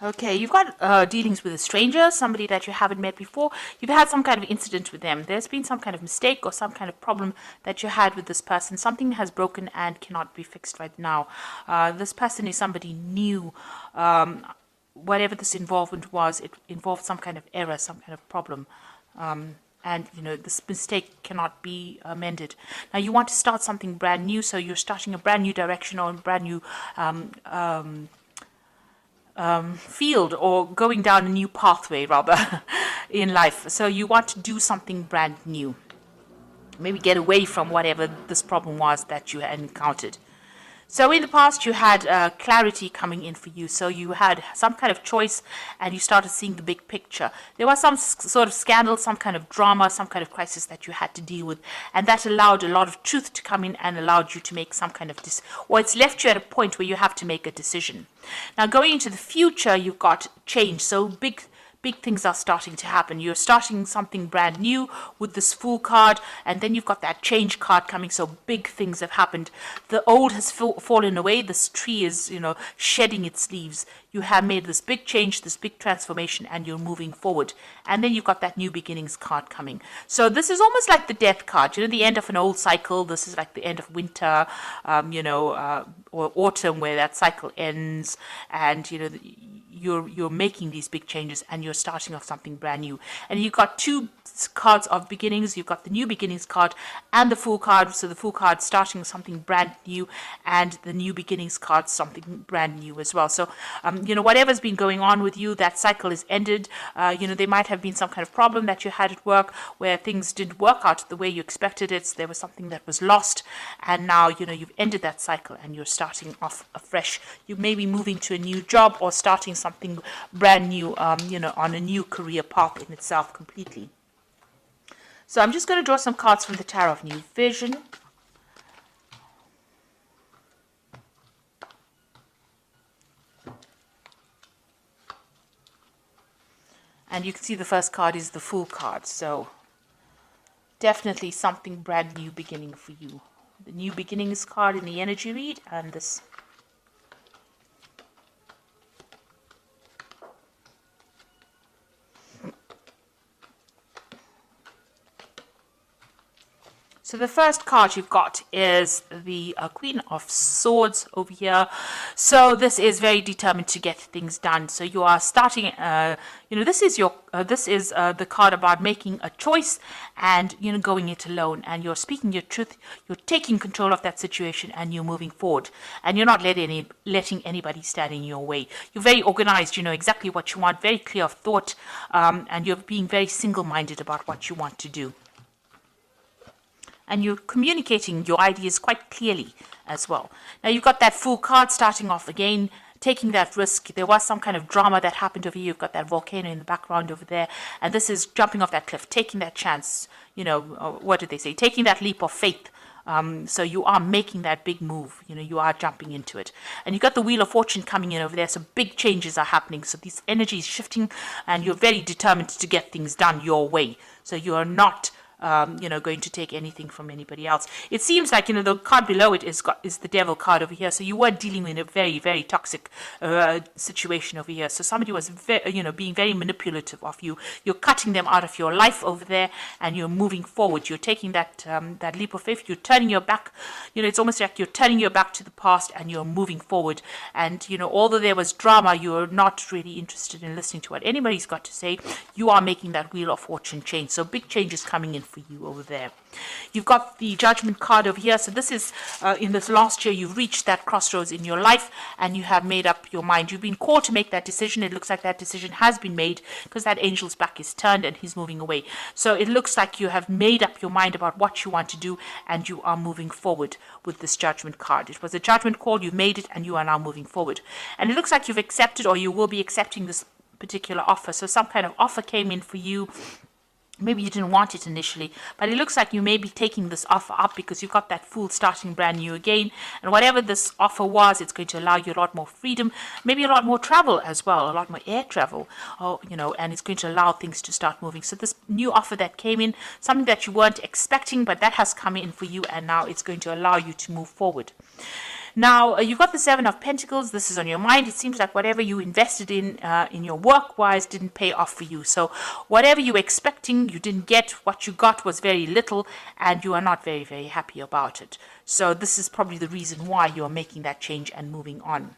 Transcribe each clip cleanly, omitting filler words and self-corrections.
Okay, you've got dealings with a stranger, somebody that you haven't met before. You've had some kind of incident with them. There's been some kind of mistake or some kind of problem that you had with this person. Something has broken and cannot be fixed right now. This person is somebody new. Whatever this involvement was, it involved some kind of error, some kind of problem. And this mistake cannot be amended. Now you want to start something brand new, so you're starting a brand new direction or a brand new field, or going down a new pathway rather in life. So you want to do something brand new, maybe get away from whatever this problem was that you had encountered. So in the past, you had clarity coming in for you. So you had some kind of choice and you started seeing the big picture. There was some sort of scandal, some kind of drama, some kind of crisis that you had to deal with. And that allowed a lot of truth to come in and allowed you to make some kind of or it's left you at a point where you have to make a decision. Now going into the future, you've got change. So big things are starting to happen. You're starting something brand new with this Fool card, and then you've got that change card coming. So big things have happened. The old has fallen away. This tree is, shedding its leaves. You have made this big change, this big transformation, and you're moving forward. And then you've got that new beginnings card coming. So this is almost like the death card, the end of an old cycle. This is like the end of winter, or autumn, where that cycle ends, and you're making these big changes and you're starting off something brand new. And you've got two cards of beginnings. You've got the new beginnings card and the Fool card. So the Fool card starting something brand new, and the new beginnings card something brand new as well. So whatever's been going on with you, that cycle is ended. There might have been some kind of problem that you had at work where things didn't work out the way you expected it. So there was something that was lost, and now you've ended that cycle and you're starting off afresh. You may be moving to a new job or starting something brand new, on a new career path in itself completely. So I'm just going to draw some cards from the Tarot of New Vision. And you can see the first card is the Fool card. So definitely something brand new beginning for you. The new beginnings card in the energy read, and this. So the first card you've got is the Queen of Swords over here. So this is very determined to get things done. So you are starting, this is the card about making a choice and, going it alone. And you're speaking your truth. You're taking control of that situation and you're moving forward. And you're not letting anybody stand in your way. You're very organized. You know exactly what you want, very clear of thought. And you're being very single-minded about what you want to do. And you're communicating your ideas quite clearly as well. Now you've got that Fool card starting off again, taking that risk. There was some kind of drama that happened over here. You've got that volcano in the background over there. And this is jumping off that cliff, taking that chance, what did they say? Taking that leap of faith. So you are making that big move, you are jumping into it. And you've got the Wheel of Fortune coming in over there. So big changes are happening. So this energy is shifting and you're very determined to get things done your way. So you are not going to take anything from anybody else. It seems like, the card below it is the Devil card over here. So you were dealing with a very, very toxic situation over here. So somebody was, being very manipulative of you. You're cutting them out of your life over there and you're moving forward. You're taking that leap of faith. You're turning your back. It's almost like you're turning your back to the past and you're moving forward. And, although there was drama, you're not really interested in listening to what anybody's got to say. You are making that Wheel of Fortune change. So big changes coming in for you over there. You've got the Judgment card over here. So this is in this last year you've reached that crossroads in your life and you have made up your mind. You've been called to make that decision. It looks like that decision has been made because that angel's back is turned and he's moving away. So it looks like you have made up your mind about what you want to do and you are moving forward with this Judgment card. It was a judgment call, you made it and you are now moving forward. And it looks like you've accepted or you will be accepting this particular offer. So some kind of offer came in for you. Maybe you didn't want it initially, but it looks like you may be taking this offer up because you've got that Fool starting brand new again. And whatever this offer was, it's going to allow you a lot more freedom, maybe a lot more travel as well, a lot more air travel, and it's going to allow things to start moving. So this new offer that came in, something that you weren't expecting, but that has come in for you, and now it's going to allow you to move forward. Now, you've got the Seven of Pentacles. This is on your mind. It seems like whatever you invested in your work-wise didn't pay off for you. So whatever you were expecting, you didn't get. What you got was very little, and you are not very, very happy about it. So this is probably the reason why you're making that change and moving on.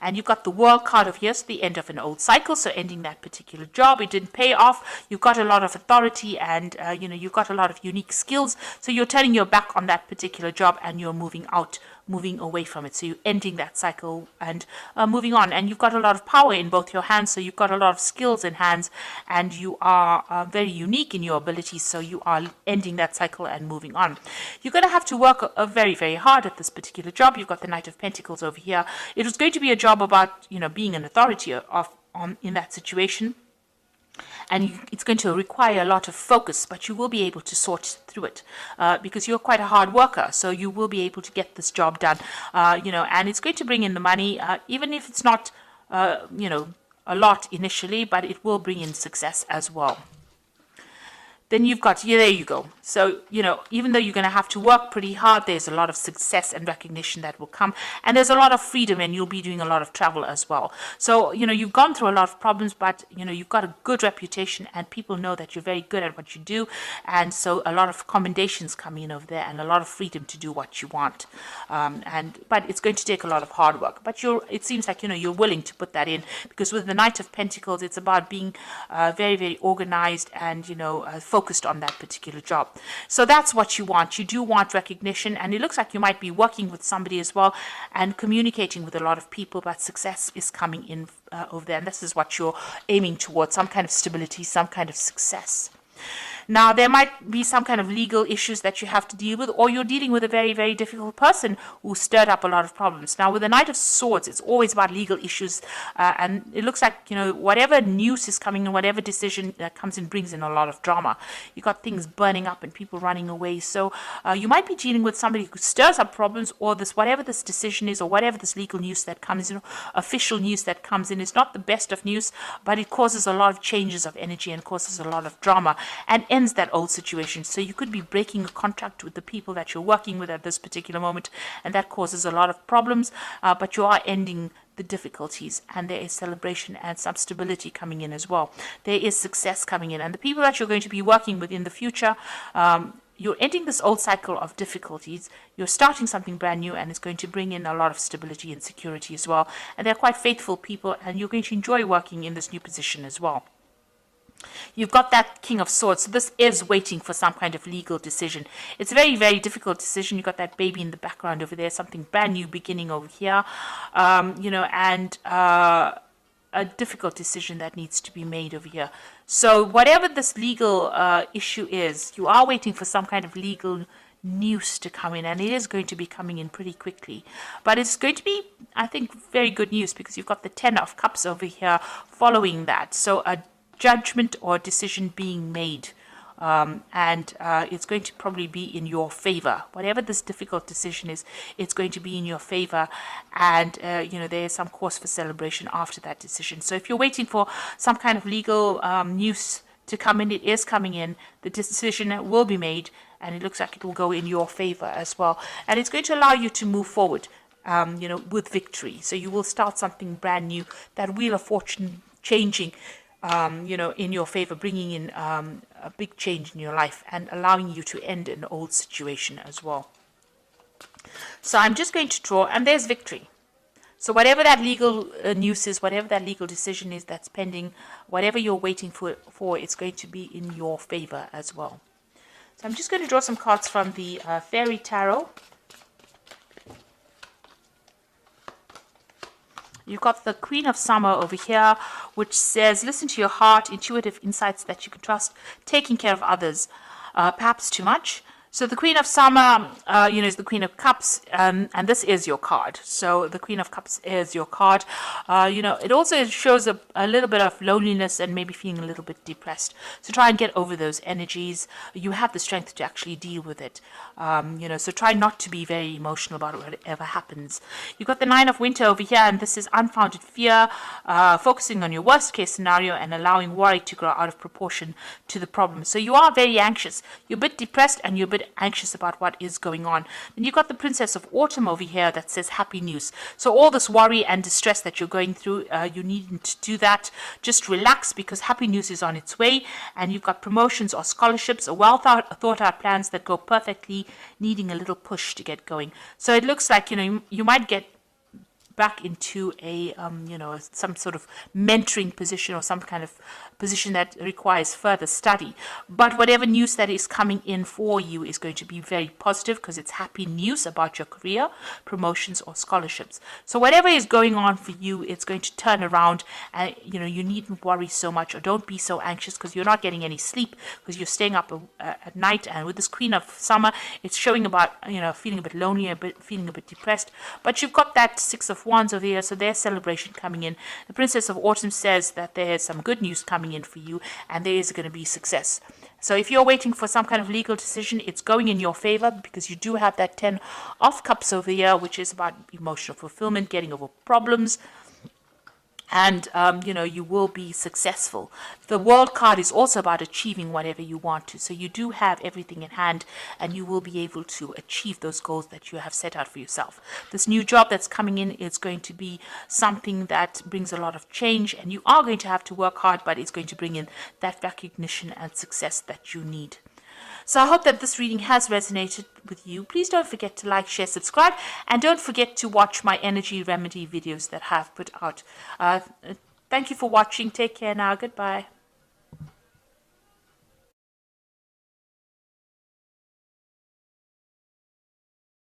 And you've got the World card of here, so the end of an old cycle, so ending that particular job. It didn't pay off. You've got a lot of authority, and you've got a lot of unique skills. So you're turning your back on that particular job, and you're moving away from it. So you're ending that cycle and moving on. And you've got a lot of power in both your hands, so you've got a lot of skills in hands, and you are very unique in your abilities. So you are ending that cycle and moving on. You're going to have to work very, very hard at this particular job. You've got the Knight of Pentacles over here. It was going to be a job about being an authority in that situation, and it's going to require a lot of focus, but you will be able to sort through it because you're quite a hard worker, so you will be able to get this job done, and it's going to bring in the money, even if it's not a lot initially, but it will bring in success as well. Then you've got, there you go. So, even though you're going to have to work pretty hard, there's a lot of success and recognition that will come. And there's a lot of freedom, and you'll be doing a lot of travel as well. So, you've gone through a lot of problems, but, you've got a good reputation, and people know that you're very good at what you do. And so a lot of commendations come in over there, and a lot of freedom to do what you want. But it's going to take a lot of hard work. But it seems like, you're willing to put that in, because with the Knight of Pentacles, it's about being very, very organized and, focused on that particular job. So that's what you want. You do want recognition, and it looks like you might be working with somebody as well and communicating with a lot of people, but success is coming in over there, and this is what you're aiming towards, some kind of stability, some kind of success. Now, there might be some kind of legal issues that you have to deal with, or you're dealing with a very, very difficult person who stirred up a lot of problems. Now, with the Knight of Swords, it's always about legal issues, and it looks like, whatever news is coming and whatever decision that comes in brings in a lot of drama. You got things burning up and people running away. So you might be dealing with somebody who stirs up problems, or whatever this decision is, or whatever this legal news that comes in, official news that comes in, is not the best of news, but it causes a lot of changes of energy and causes a lot of drama and ends that old situation. So you could be breaking a contract with the people that you're working with at this particular moment, and that causes a lot of problems, but you are ending the difficulties, and there is celebration and some stability coming in as well. There is success coming in, and the people that you're going to be working with in the future, you're ending this old cycle of difficulties, you're starting something brand new, and it's going to bring in a lot of stability and security as well. And they're quite faithful people, and you're going to enjoy working in this new position as well. You've got that King of Swords. So this is waiting for some kind of legal decision. It's a very, very difficult decision. You've got that baby in the background over there, something brand new beginning over here, and a difficult decision that needs to be made over here. So whatever this legal issue is, you are waiting for some kind of legal news to come in, and it is going to be coming in pretty quickly. But it's going to be, I think, very good news, because you've got the Ten of Cups over here following that. So a judgment or decision being made, and it's going to probably be in your favor. Whatever this difficult decision is, it's going to be in your favor, and there is some cause for celebration after that decision. So if you're waiting for some kind of legal news to come in, it is coming in. The decision will be made, and it looks like it will go in your favor as well, and it's going to allow you to move forward with victory. So you will start something brand new, that Wheel of Fortune changing in your favor, bringing in a big change in your life and allowing you to end an old situation as well. So I'm just going to draw, and there's victory. So whatever that legal news is, whatever that legal decision is that's pending, whatever you're waiting for, it's going to be in your favor as well. So I'm just going to draw some cards from the Fairy Tarot. You've got the Queen of Summer over here, which says, listen to your heart, intuitive insights that you can trust, taking care of others, perhaps too much. So the Queen of Summer, is the Queen of Cups, and this is your card. So the Queen of Cups is your card. It also shows a little bit of loneliness and maybe feeling a little bit depressed. So try and get over those energies. You have the strength to actually deal with it. So try not to be very emotional about whatever happens. You've got the Nine of Winter over here, and this is unfounded fear, focusing on your worst case scenario and allowing worry to grow out of proportion to the problem. So you are very anxious. You're a bit depressed and you're a bit anxious about what is going on. Then you've got the Princess of Autumn over here that says happy news. So all this worry and distress that you're going through, you needn't do that. Just relax, because happy news is on its way, and you've got promotions or scholarships or well thought out plans that go perfectly, needing a little push to get going. So it looks like, you might get back into a some sort of mentoring position or some kind of position that requires further study. But whatever news that is coming in for you is going to be very positive, because it's happy news about your career, promotions or scholarships. So whatever is going on for you, it's going to turn around, and you needn't worry so much, or don't be so anxious, because you're not getting any sleep, because you're staying up at night. And with this Queen of Summer, it's showing about feeling a bit lonely, feeling a bit depressed. But you've got that Six of Wands over here, so there's celebration coming in. The Princess of Autumn says that there's some good news coming in for you, and there is going to be success. So if you're waiting for some kind of legal decision, it's going in your favor, because you do have that 10 of Cups over here, which is about emotional fulfillment, getting over problems. And, you will be successful. The World card is also about achieving whatever you want to. So you do have everything in hand, and you will be able to achieve those goals that you have set out for yourself. This new job that's coming in is going to be something that brings a lot of change, and you are going to have to work hard, but it's going to bring in that recognition and success that you need. So I hope that this reading has resonated with you. Please don't forget to like, share, subscribe, and don't forget to watch my energy remedy videos that I have put out. Thank you for watching. Take care now. Goodbye.